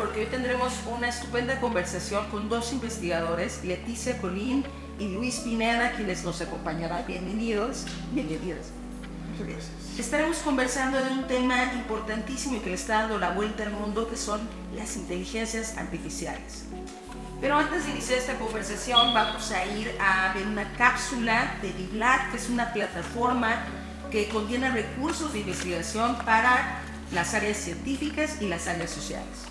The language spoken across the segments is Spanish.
porque hoy tendremos una estupenda conversación con dos investigadores, Leticia Colín y Luis Pineda, quienes nos acompañarán. Bienvenidos. Bienvenidos. Muchas gracias. Estaremos conversando de un tema importantísimo y que le está dando la vuelta al mundo, que son las inteligencias artificiales. Pero antes de iniciar esta conversación vamos a ir a ver una cápsula de Biblat, que es una plataforma que contiene recursos de investigación para las áreas científicas y las áreas sociales.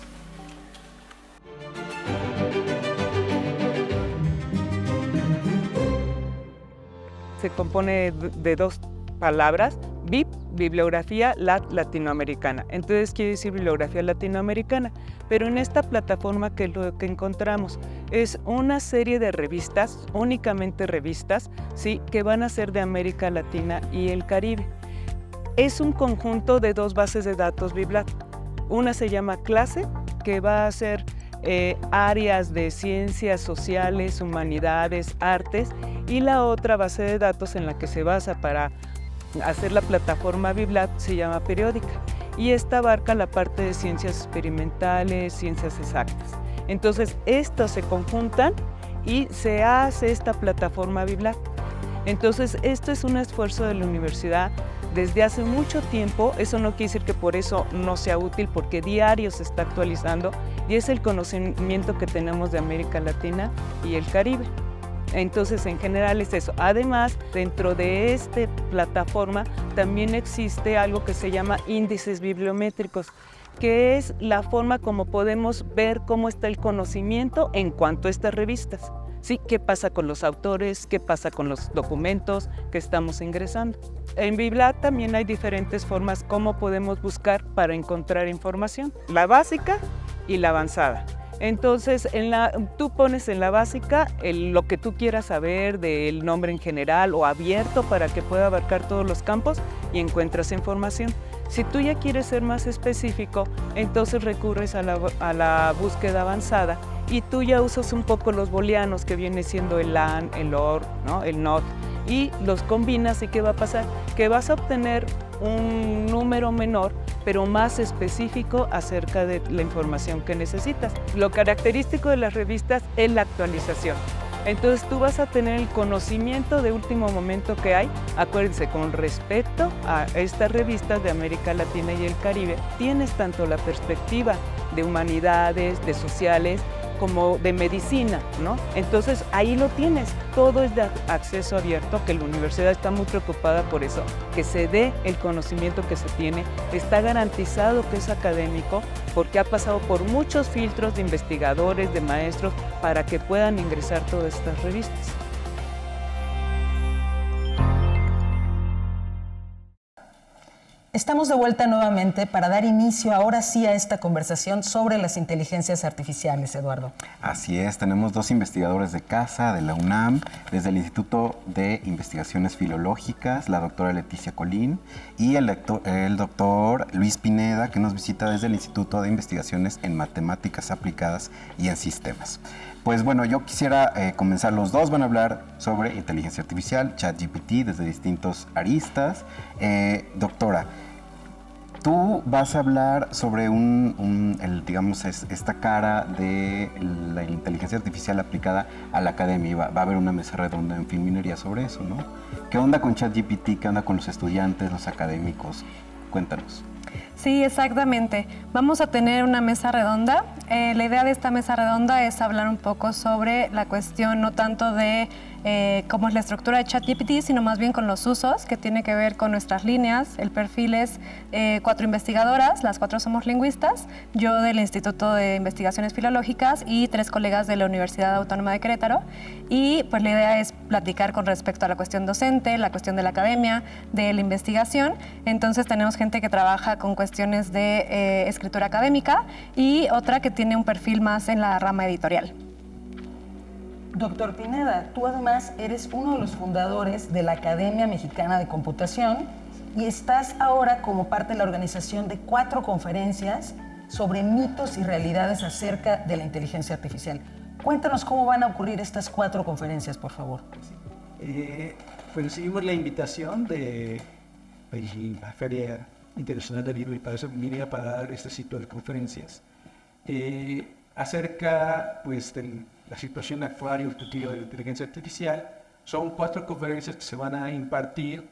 Se compone de dos palabras, BIP, bibliografía latinoamericana. Entonces quiere decir bibliografía latinoamericana. Pero en esta plataforma, que es lo que encontramos, es una serie de revistas, únicamente revistas, ¿sí?, que van a ser de América Latina y el Caribe. Es un conjunto de dos bases de datos Biblat. Una se llama Clase, que va a ser áreas de ciencias sociales, humanidades, artes, y la otra base de datos en la que se basa para hacer la plataforma Biblat se llama Periódica, y esta abarca la parte de ciencias experimentales, ciencias exactas. Entonces, estos se conjuntan y se hace esta plataforma Biblat. Entonces, esto es un esfuerzo de la universidad desde hace mucho tiempo. Eso no quiere decir que por eso no sea útil, porque diario se está actualizando y es el conocimiento que tenemos de América Latina y el Caribe. Entonces, en general es eso. Además, dentro de esta plataforma también existe algo que se llama índices bibliométricos, que es la forma como podemos ver cómo está el conocimiento en cuanto a estas revistas. ¿Sí? ¿Qué pasa con los autores? ¿Qué pasa con los documentos que estamos ingresando? En Biblat también hay diferentes formas como podemos buscar para encontrar información, la básica y la avanzada. Entonces, tú pones en la básica lo que tú quieras saber del nombre en general o abierto para que pueda abarcar todos los campos y encuentras información. Si tú ya quieres ser más específico, entonces recurres a la búsqueda avanzada y tú ya usas un poco los booleanos, que viene siendo el AND, el OR, ¿no?, el NOT, y los combinas. ¿Y qué va a pasar? Que vas a obtener un número menor, pero más específico acerca de la información que necesitas. Lo característico de las revistas es la actualización. Entonces tú vas a tener el conocimiento de último momento que hay. Acuérdense, con respecto a estas revistas de América Latina y el Caribe, tienes tanto la perspectiva de humanidades, de sociales, como de medicina, ¿no? Entonces ahí lo tienes, todo es de acceso abierto, que la universidad está muy preocupada por eso, que se dé el conocimiento que se tiene, está garantizado que es académico, porque ha pasado por muchos filtros de investigadores, de maestros, para que puedan ingresar todas estas revistas. Estamos de vuelta nuevamente para dar inicio ahora sí a esta conversación sobre las inteligencias artificiales, Eduardo. Así es, tenemos dos investigadores de casa de la UNAM, desde el Instituto de Investigaciones Filológicas, la doctora Leticia Colín, y el doctor Luis Pineda, que nos visita desde el Instituto de Investigaciones en Matemáticas Aplicadas y en Sistemas. Pues bueno, yo quisiera comenzar. Los dos van a hablar sobre inteligencia artificial, ChatGPT, desde distintos aristas. Doctora, tú vas a hablar sobre esta cara de la inteligencia artificial aplicada a la academia. Va a haber una mesa redonda en Filminería sobre eso, ¿no? ¿Qué onda con ChatGPT? ¿Qué onda con los estudiantes, los académicos? Cuéntanos. Sí, exactamente. Vamos a tener una mesa redonda. La idea de esta mesa redonda es hablar un poco sobre la cuestión no tanto de cómo es la estructura de ChatGPT, sino más bien con los usos, que tiene que ver con nuestras líneas. El perfil es 4 investigadoras, las 4 somos lingüistas, yo del Instituto de Investigaciones Filológicas y 3 colegas de la Universidad Autónoma de Querétaro. Y pues la idea es platicar con respecto a la cuestión docente, la cuestión de la academia, de la investigación. Entonces tenemos gente que trabaja con cuestiones de escritura académica y otra que tiene un perfil más en la rama editorial. Doctor Pineda, tú además eres uno de los fundadores de la Academia Mexicana de Computación y estás ahora como parte de la organización de 4 conferencias sobre mitos y realidades acerca de la inteligencia artificial. Cuéntanos cómo van a ocurrir estas 4 conferencias, por favor. Pues recibimos la invitación de la Feria Internacional del Libro y para eso vine para dar este ciclo de conferencias. acerca pues, de la situación actual y el futuro de la inteligencia artificial. Son 4 conferencias que se van a impartir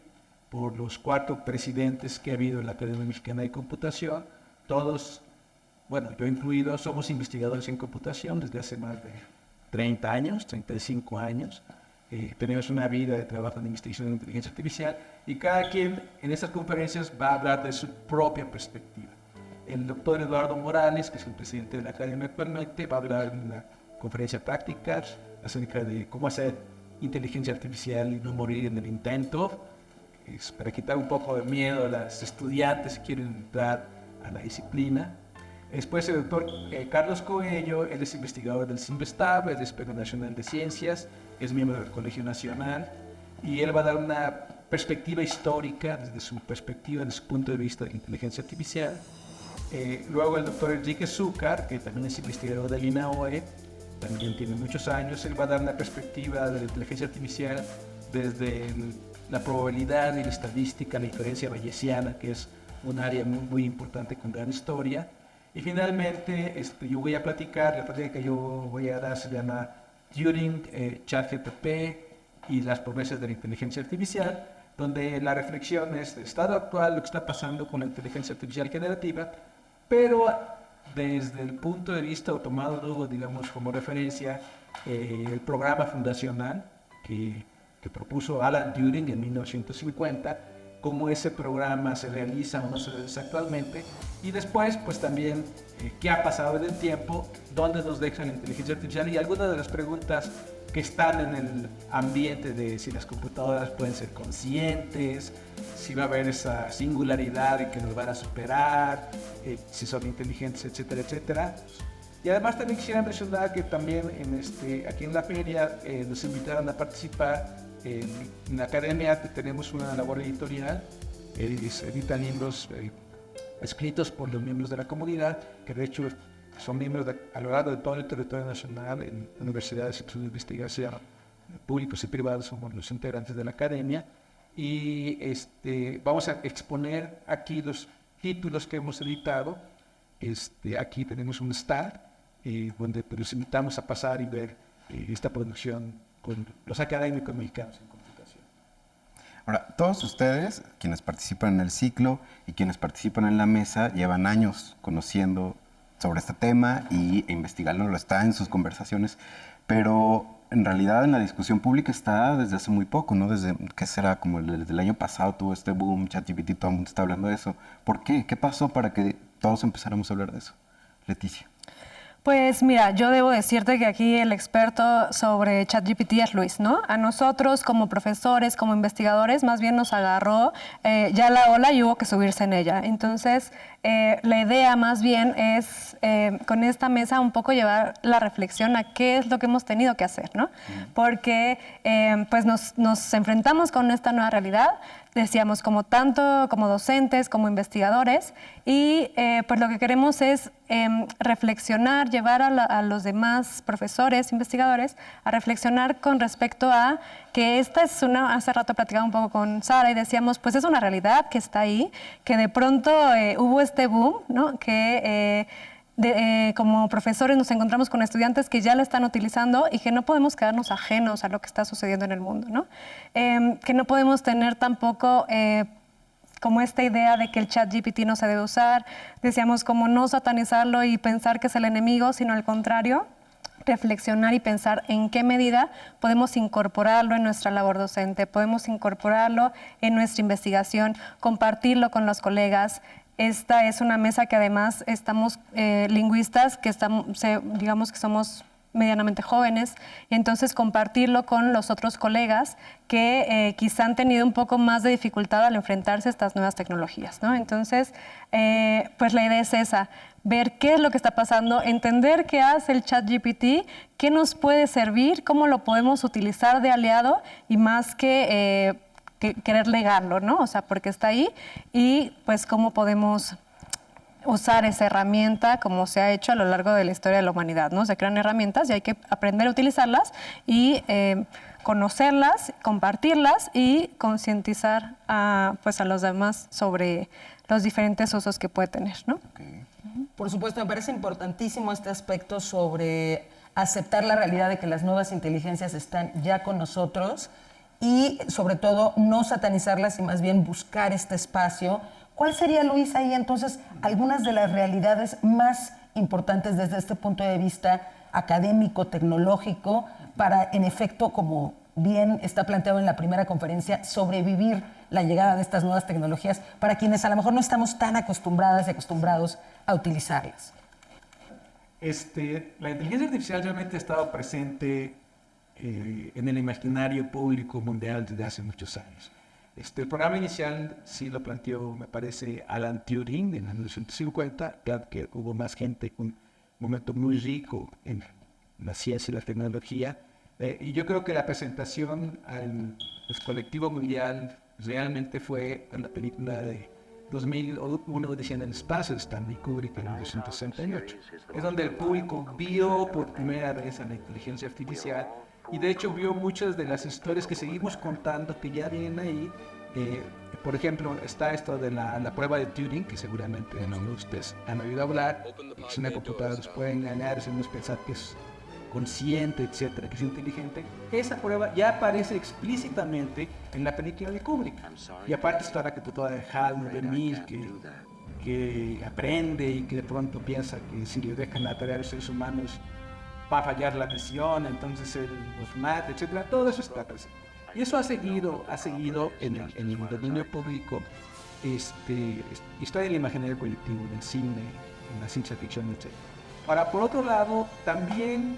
por los 4 presidentes que ha habido en la Academia Mexicana de Computación. Todos, bueno, yo incluido, somos investigadores en computación desde hace más de 30 años, 35 años. Tenemos una vida de trabajo en investigación en inteligencia artificial y cada quien en estas conferencias va a hablar de su propia perspectiva. El doctor Eduardo Morales, que es el presidente de la Academia actualmente, va a hablar en una conferencia práctica acerca de cómo hacer inteligencia artificial y no morir en el intento. Es para quitar un poco de miedo a los estudiantes que quieren entrar a la disciplina. Después el doctor Carlos Coello, él es investigador del CIMBESTAB, es del Premio Nacional de Ciencias, es miembro del Colegio Nacional y él va a dar una perspectiva histórica desde su perspectiva, desde su punto de vista de la inteligencia artificial. Luego el doctor Enrique Zúcar, que también es investigador del INAOE, también tiene muchos años, él va a dar una perspectiva de la inteligencia artificial desde la probabilidad y la estadística, la inferencia bayesiana, que es un área muy, muy importante con gran historia. Y finalmente, yo voy a platicar, la plática que yo voy a dar se llama Turing, ChatGPT y las promesas de la inteligencia artificial, donde la reflexión es el estado actual, lo que está pasando con la inteligencia artificial generativa, pero desde el punto de vista, o tomado luego, digamos, como referencia, el programa fundacional que propuso Alan Turing en 1950, cómo ese programa se realiza o no se realiza actualmente, y después, pues también, qué ha pasado en el tiempo, dónde nos deja la inteligencia artificial y algunas de las preguntas que están en el ambiente de si las computadoras pueden ser conscientes, si va a haber esa singularidad en que nos van a superar, si son inteligentes, etcétera, etcétera. Y además también quisiera mencionar que también aquí en la feria nos invitaron a participar en la academia, que tenemos una labor editorial, editan libros escritos por los miembros de la comunidad, que de hecho son miembros a lo largo de todo el territorio nacional, en universidades y centros de investigación públicos y privados, somos los integrantes de la academia, y vamos a exponer aquí los títulos que hemos editado. Aquí tenemos un stand donde los invitamos a pasar y ver esta producción con los académicos mexicanos en computación. Ahora, todos ustedes, quienes participan en el ciclo y quienes participan en la mesa, llevan años conociendo sobre este tema e investigándolo, está en sus conversaciones, pero en realidad en la discusión pública está desde hace muy poco, ¿no? Desde, ¿qué será? Como desde el año pasado tuvo este boom, ChatGPT, todo el mundo está hablando de eso. ¿Por qué? ¿Qué pasó para que todos empezáramos a hablar de eso? Leticia. Pues mira, yo debo decirte que aquí el experto sobre ChatGPT es Luis, ¿no? A nosotros como profesores, como investigadores, más bien nos agarró ya la ola y hubo que subirse en ella. Entonces, la idea más bien es con esta mesa un poco llevar la reflexión a qué es lo que hemos tenido que hacer, ¿no? Porque pues nos enfrentamos con esta nueva realidad, decíamos, como docentes, como investigadores, y pues lo que queremos es reflexionar, llevar a los demás profesores, investigadores, a reflexionar con respecto a que esta es hace rato platicaba un poco con Sara y decíamos, pues es una realidad que está ahí, que de pronto hubo este boom, ¿no? Que como profesores nos encontramos con estudiantes que ya lo están utilizando y que no podemos quedarnos ajenos a lo que está sucediendo en el mundo, ¿no? Que no podemos tener tampoco como esta idea de que el ChatGPT no se debe usar, decíamos como no satanizarlo y pensar que es el enemigo, sino al contrario, reflexionar y pensar en qué medida podemos incorporarlo en nuestra labor docente, podemos incorporarlo en nuestra investigación, compartirlo con los colegas. Esta es una mesa que además estamos lingüistas, que digamos que somos medianamente jóvenes, y entonces compartirlo con los otros colegas que quizá han tenido un poco más de dificultad al enfrentarse a estas nuevas tecnologías, ¿no? Entonces, pues la idea es esa, ver qué es lo que está pasando, entender qué hace el ChatGPT, qué nos puede servir, cómo lo podemos utilizar de aliado y más que querer negarlo, ¿no? O sea, porque está ahí y pues cómo podemos usar esa herramienta como se ha hecho a lo largo de la historia de la humanidad, ¿no? Se crean herramientas y hay que aprender a utilizarlas y conocerlas, compartirlas y concientizar a los demás sobre los diferentes usos que puede tener, ¿no? Okay. Por supuesto, me parece importantísimo este aspecto sobre aceptar la realidad de que las nuevas inteligencias están ya con nosotros y sobre todo no satanizarlas y más bien buscar este espacio. ¿Cuál sería, Luis, ahí entonces algunas de las realidades más importantes desde este punto de vista académico, tecnológico, para en efecto, como bien está planteado en la primera conferencia, sobrevivir la llegada de estas nuevas tecnologías para quienes a lo mejor no estamos tan acostumbradas y acostumbrados a utilizarlas? La inteligencia artificial realmente ha estado presente en el imaginario público mundial desde hace muchos años. El programa inicial sí lo planteó, me parece, Alan Turing en 1950, claro que hubo más gente con un momento muy rico en la ciencia y la tecnología, y yo creo que la presentación al colectivo mundial realmente fue en la película de 2001 Odisea en el espacio de Stanley Kubrick en 1968. Es donde el público vio por primera vez a la inteligencia artificial y de hecho vio muchas de las historias que seguimos contando que ya vienen ahí. Por ejemplo, está esto de la prueba de Turing, que seguramente ustedes han oído hablar. Es una computadora, nos puede engañar, hacernos pensar que es consciente, etcétera, que es inteligente. Esa prueba ya aparece explícitamente en la película de Kubrick. Y aparte está la computadora de Hal Vermeer, que aprende y que de pronto piensa que si le dejan la tarea a los seres humanos va a fallar la misión, entonces él los mata, etcétera. Todo eso está presente. Y eso ha seguido en el dominio público, está en el imaginario colectivo, en el cine, en la ciencia ficción, etc. Ahora, por otro lado, también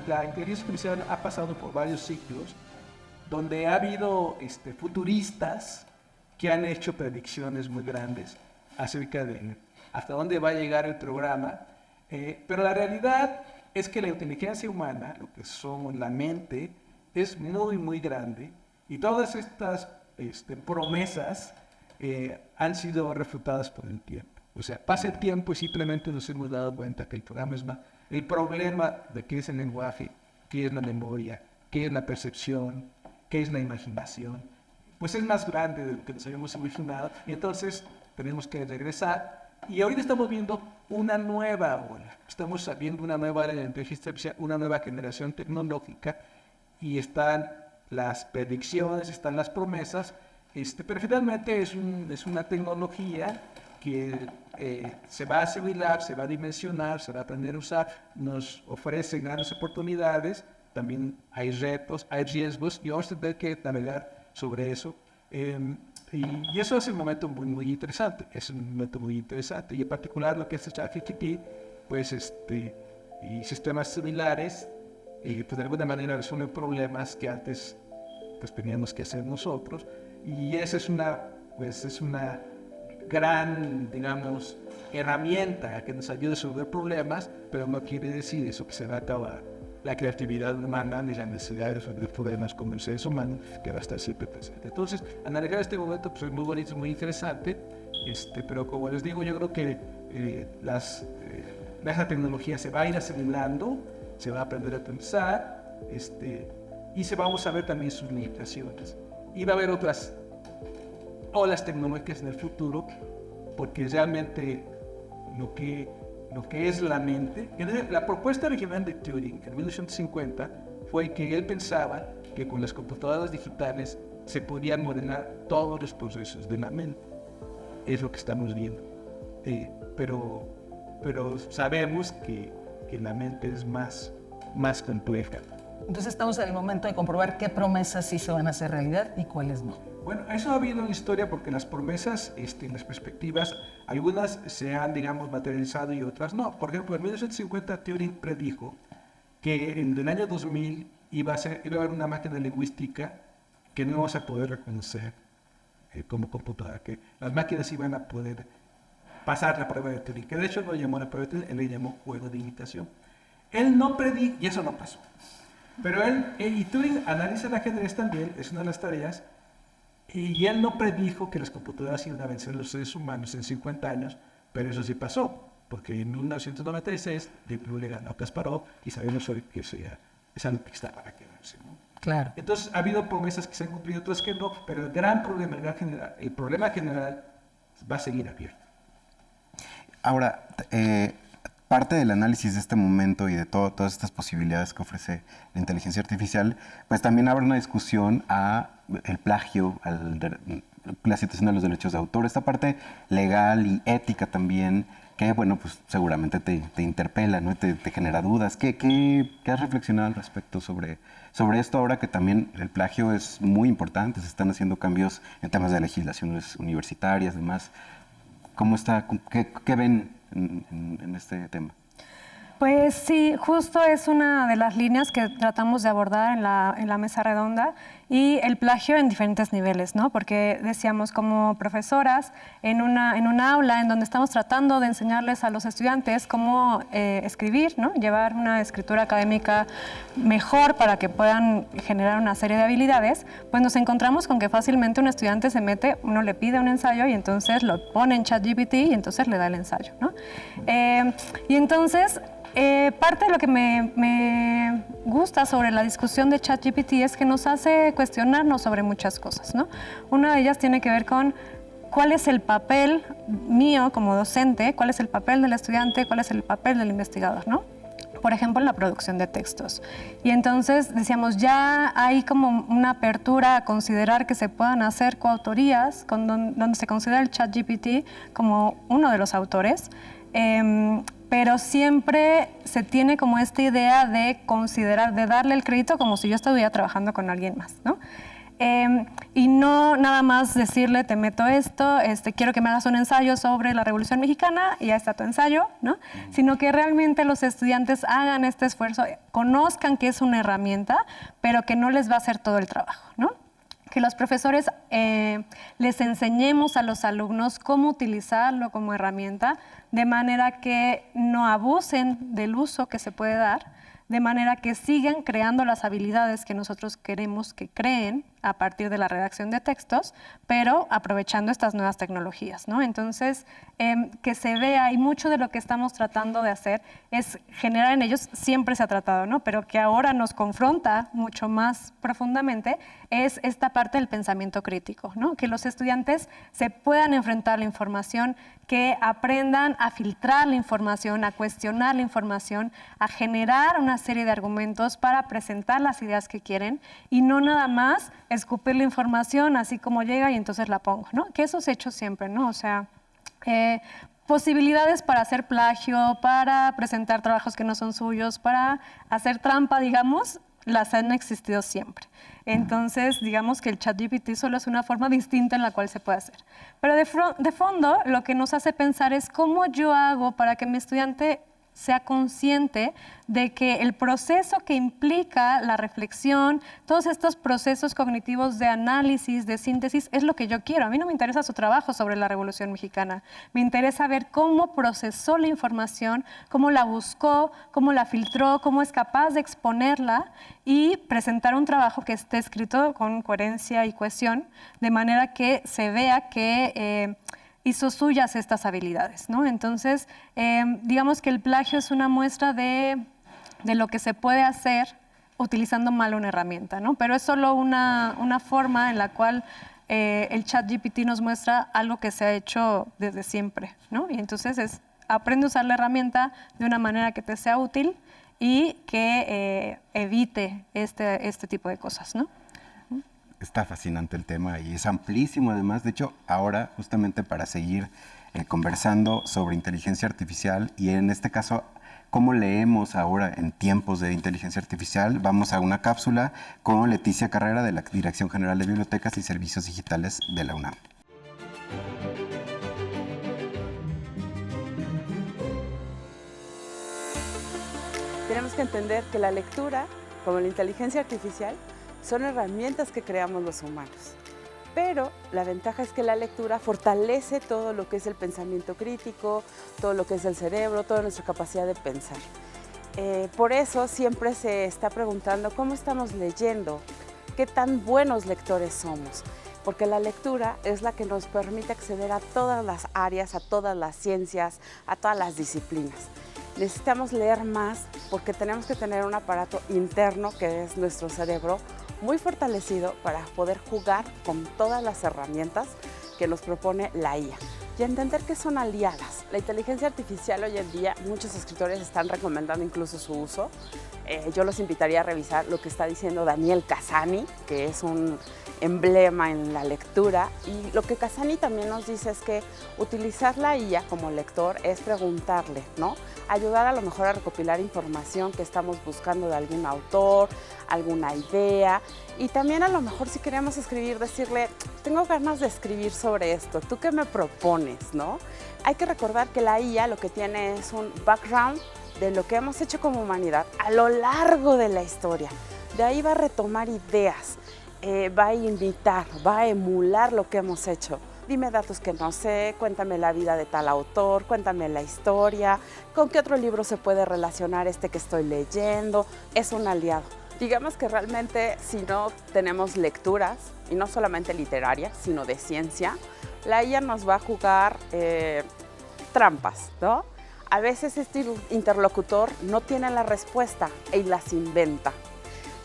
la inteligencia artificial ha pasado por varios ciclos donde ha habido futuristas que han hecho predicciones muy grandes acerca de hasta dónde va a llegar el programa, pero la realidad es que la inteligencia humana, lo que somos la mente, es muy, muy grande y todas estas promesas han sido refutadas por el tiempo. O sea, pasa el tiempo y simplemente nos hemos dado cuenta que el problema de qué es el lenguaje, qué es la memoria, qué es la percepción, qué es la imaginación, pues es más grande de lo que nos habíamos imaginado y entonces tenemos que regresar. Y ahorita estamos viendo una nueva ola, estamos viendo una nueva era de inteligencia artificial, una nueva generación tecnológica y están las predicciones, están las promesas, pero finalmente es una tecnología que se va a asimilar, se va a dimensionar, se va a aprender a usar, nos ofrece grandes oportunidades, también hay retos, hay riesgos y vamos a tener que navegar sobre eso. Y eso es un momento muy, muy interesante, y en particular lo que es ChatGPT, pues y sistemas similares, pues de alguna manera resuelven problemas que antes pues teníamos que hacer nosotros, y esa es una gran, digamos, herramienta que nos ayuda a resolver problemas, pero no quiere decir eso que se va a acabar la creatividad humana ni la necesidad de resolver problemas como los seres humanos, que va a estar siempre presente. Entonces, analizar este momento pues, es muy bonito, muy interesante, pero como les digo, yo creo que esa tecnología se va a ir asimilando, se va a aprender a pensar, y vamos a ver también sus limitaciones. Y va a haber otras olas tecnológicas en el futuro, porque realmente lo que es la mente, la propuesta original de Turing en 1950 fue que él pensaba que con las computadoras digitales se podían modelar todos los procesos de la mente. Es lo que estamos viendo. Pero sabemos que la mente es más compleja. Entonces estamos en el momento de comprobar qué promesas sí se van a hacer realidad y cuáles no. Bueno, eso ha habido en la historia porque las promesas, las perspectivas, algunas se han, digamos, materializado y otras no. Por ejemplo, en 1950 Turing predijo que en el año 2000 iba a haber una máquina lingüística que no íbamos a poder reconocer como computadora, que las máquinas iban a poder pasar la prueba de Turing, que de hecho no llamó la prueba de Turing, él le llamó juego de imitación. Él no predijo, y eso no pasó. Pero y Turing analiza la ajedrez también, es una de las tareas, y él no predijo que las computadoras iban a vencer a los seres humanos en 50 años, pero eso sí pasó, porque en 1996 Deep Blue le ganó a Kasparov y sabemos hoy que esa no está para quedarse, ¿no? Claro. Entonces ha habido promesas que se han cumplido, otras que no, pero el problema general va a seguir abierto. Ahora, parte del análisis de este momento y de todas estas posibilidades que ofrece la inteligencia artificial, pues también abre una discusión a el plagio, la situación de los derechos de autor, esta parte legal y ética también, que bueno, pues seguramente te interpela, ¿no? Te genera dudas. ¿Qué has reflexionado al respecto sobre esto ahora que también el plagio es muy importante? Se están haciendo cambios en temas de legislaciones universitarias, demás. ¿Cómo está? ¿Qué ven en este tema? Pues sí, justo es una de las líneas que tratamos de abordar en la mesa redonda, y el plagio en diferentes niveles, ¿no? Porque decíamos, como profesoras en una aula en donde estamos tratando de enseñarles a los estudiantes cómo escribir, ¿no? Llevar una escritura académica mejor para que puedan generar una serie de habilidades, pues nos encontramos con que fácilmente un estudiante se mete, uno le pide un ensayo y entonces lo pone en ChatGPT y entonces le da el ensayo, ¿no? Y entonces parte de lo que me gusta sobre la discusión de ChatGPT es que nos hace cuestionarnos sobre muchas cosas, ¿no? Una de ellas tiene que ver con cuál es el papel mío como docente, cuál es el papel del estudiante, cuál es el papel del investigador, ¿no? Por ejemplo, en la producción de textos. Y entonces decíamos, ya hay como una apertura a considerar que se puedan hacer coautorías donde se considera el ChatGPT como uno de los autores, pero siempre se tiene como esta idea de considerar, de darle el crédito como si yo estuviera trabajando con alguien más, ¿no? Y no nada más decirle, te meto esto, quiero que me hagas un ensayo sobre la Revolución Mexicana y ya está tu ensayo, ¿no? Sino que realmente los estudiantes hagan este esfuerzo, conozcan que es una herramienta, pero que no les va a hacer todo el trabajo, ¿no? Que los profesores les enseñemos a los alumnos cómo utilizarlo como herramienta, de manera que no abusen del uso que se puede dar, de manera que sigan creando las habilidades que nosotros queremos que creen a partir de la redacción de textos, pero aprovechando estas nuevas tecnologías, ¿no? Entonces, que se vea, y mucho de lo que estamos tratando de hacer es generar en ellos, siempre se ha tratado, ¿no? Pero que ahora nos confronta mucho más profundamente, es esta parte del pensamiento crítico, ¿no? Que los estudiantes se puedan enfrentar a la información, que aprendan a filtrar la información, a cuestionar la información, a generar una serie de argumentos para presentar las ideas que quieren, y no nada más escupir la información así como llega y entonces la pongo, ¿no? Que eso se ha hecho siempre, ¿no? O sea, posibilidades para hacer plagio, para presentar trabajos que no son suyos, para hacer trampa, digamos, las han existido siempre. Entonces, digamos que el ChatGPT solo es una forma distinta en la cual se puede hacer. Pero de fondo, lo que nos hace pensar es cómo yo hago para que mi estudiante sea consciente de que el proceso que implica la reflexión, todos estos procesos cognitivos de análisis, de síntesis, es lo que yo quiero. A mí no me interesa su trabajo sobre la Revolución Mexicana. Me interesa ver cómo procesó la información, cómo la buscó, cómo la filtró, cómo es capaz de exponerla y presentar un trabajo que esté escrito con coherencia y cohesión, de manera que se vea que hizo suyas estas habilidades, ¿no? Entonces, digamos que el plagio es una muestra de lo que se puede hacer utilizando mal una herramienta, ¿no? Pero es solo una forma en la cual el ChatGPT nos muestra algo que se ha hecho desde siempre, ¿no? Y entonces aprende a usar la herramienta de una manera que te sea útil y que evite este tipo de cosas, ¿no? Está fascinante el tema y es amplísimo además. De hecho, ahora justamente para seguir conversando sobre inteligencia artificial y en este caso, cómo leemos ahora en tiempos de inteligencia artificial, vamos a una cápsula con Leticia Carrera de la Dirección General de Bibliotecas y Servicios Digitales de la UNAM. Tenemos que entender que la lectura, como la inteligencia artificial, son herramientas que creamos los humanos. Pero la ventaja es que la lectura fortalece todo lo que es el pensamiento crítico, todo lo que es el cerebro, toda nuestra capacidad de pensar. Por eso siempre se está preguntando cómo estamos leyendo, qué tan buenos lectores somos. Porque la lectura es la que nos permite acceder a todas las áreas, a todas las ciencias, a todas las disciplinas. Necesitamos leer más porque tenemos que tener un aparato interno, que es nuestro cerebro, muy fortalecido para poder jugar con todas las herramientas que nos propone la IA. y entender que son aliadas. La inteligencia artificial hoy en día, muchos escritores están recomendando incluso su uso. Yo los invitaría a revisar lo que está diciendo Daniel Cassani, que es un emblema en la lectura. Y lo que Cassani también nos dice es que utilizar la IA como lector es preguntarle, ¿no? Ayudar a lo mejor a recopilar información que estamos buscando de algún autor, alguna idea. Y también a lo mejor si queremos escribir, decirle, tengo ganas de escribir sobre esto, ¿tú qué me propones, no? Hay que recordar que la IA lo que tiene es un background de lo que hemos hecho como humanidad a lo largo de la historia. De ahí va a retomar ideas, va a imitar, va a emular lo que hemos hecho. Dime datos que no sé, cuéntame la vida de tal autor, cuéntame la historia, con qué otro libro se puede relacionar este que estoy leyendo. Es un aliado. Digamos que realmente si no tenemos lecturas, y no solamente literarias, sino de ciencia, la IA nos va a jugar trampas, ¿no? A veces este interlocutor no tiene la respuesta y las inventa.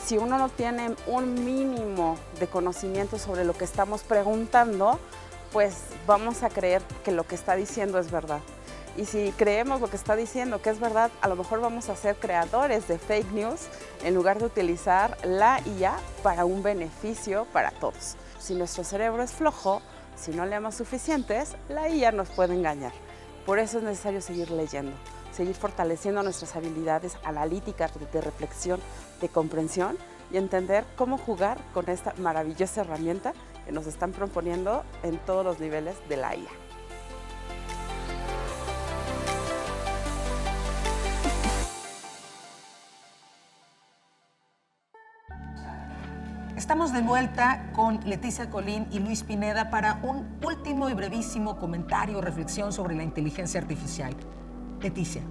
Si uno no tiene un mínimo de conocimiento sobre lo que estamos preguntando, pues vamos a creer que lo que está diciendo es verdad. Y si creemos lo que está diciendo que es verdad, a lo mejor vamos a ser creadores de fake news en lugar de utilizar la IA para un beneficio para todos. Si nuestro cerebro es flojo, si no leemos suficientes, la IA nos puede engañar. Por eso es necesario seguir leyendo, seguir fortaleciendo nuestras habilidades analíticas, de reflexión, de comprensión y entender cómo jugar con esta maravillosa herramienta que nos están proponiendo en todos los niveles de la IA. Estamos de vuelta con Leticia Colín y Luis Pineda para un último y brevísimo comentario o reflexión sobre la inteligencia artificial. Leticia.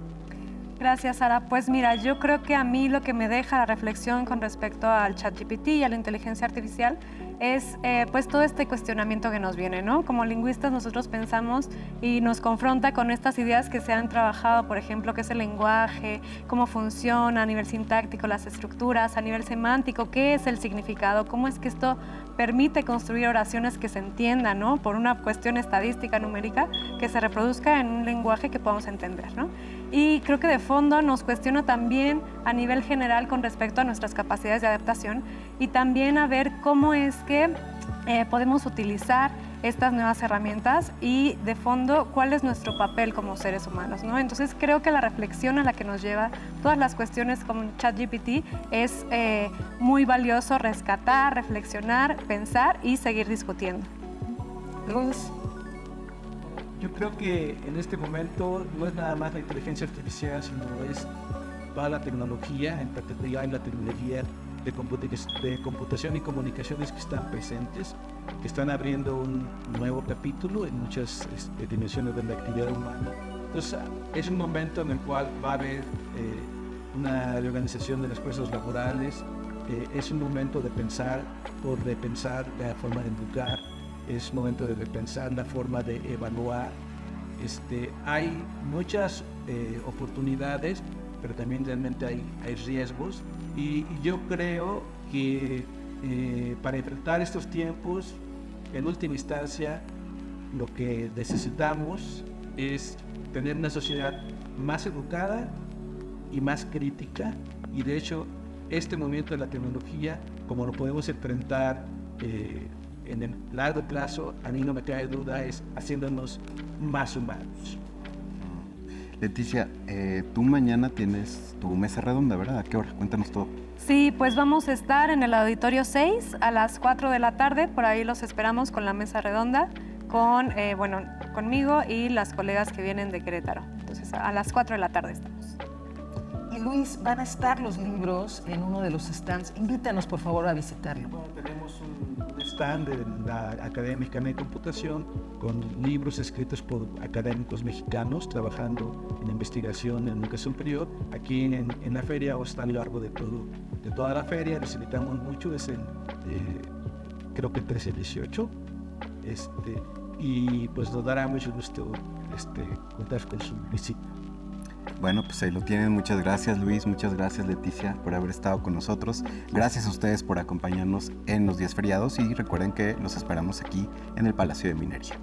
Gracias, Sara. Pues mira, yo creo que a mí lo que me deja la reflexión con respecto al ChatGPT y a la inteligencia artificial es pues todo este cuestionamiento que nos viene, ¿no? Como lingüistas nosotros pensamos y nos confronta con estas ideas que se han trabajado, por ejemplo, qué es el lenguaje, cómo funciona a nivel sintáctico, las estructuras, a nivel semántico, qué es el significado, cómo es que esto permite construir oraciones que se entiendan, ¿no? Por una cuestión estadística, numérica, que se reproduzca en un lenguaje que podamos entender, ¿no? Y creo que de fondo nos cuestiona también a nivel general con respecto a nuestras capacidades de adaptación y también a ver cómo es que podemos utilizar estas nuevas herramientas y de fondo cuál es nuestro papel como seres humanos, ¿no? Entonces creo que la reflexión a la que nos lleva todas las cuestiones como ChatGPT es muy valioso rescatar, reflexionar, pensar y seguir discutiendo. Luis. Yo creo que en este momento no es nada más la inteligencia artificial, sino es toda la tecnología, en particular la tecnología de computación y comunicaciones que están presentes, que están abriendo un nuevo capítulo en muchas dimensiones de la actividad humana. Entonces, es un momento en el cual va a haber una reorganización de las fuerzas laborales, es un momento de pensar o repensar la forma de educar, es momento de repensar la forma de evaluar. Hay muchas oportunidades, pero también realmente hay riesgos. Y yo creo que para enfrentar estos tiempos, en última instancia, lo que necesitamos es tener una sociedad más educada y más crítica. Y de hecho, este movimiento de la tecnología, como lo podemos enfrentar en el largo plazo, a mí no me cabe duda, es haciéndonos más humanos. Leticia, tú mañana tienes tu mesa redonda, ¿verdad? ¿A qué hora? Cuéntanos todo. Sí, pues vamos a estar en el Auditorio 6 a las 4 de la tarde, por ahí los esperamos con la mesa redonda, con, conmigo y las colegas que vienen de Querétaro. Entonces a las 4 de la tarde estamos. Y Luis, van a estar los libros en uno de los stands. Invítanos, por favor, a visitarlo. Bueno, tenemos un stand de la Academia Mexicana de Computación con libros escritos por académicos mexicanos trabajando en investigación en educación superior. Aquí en la feria o está a lo largo de toda la feria. Les invitamos mucho, es creo que el 13-18. Y pues nos dará mucho gusto contar con su visita. Bueno, pues ahí lo tienen. Muchas gracias, Luis. Muchas gracias, Leticia, por haber estado con nosotros. Gracias a ustedes por acompañarnos en los días feriados y recuerden que los esperamos aquí en el Palacio de Minería.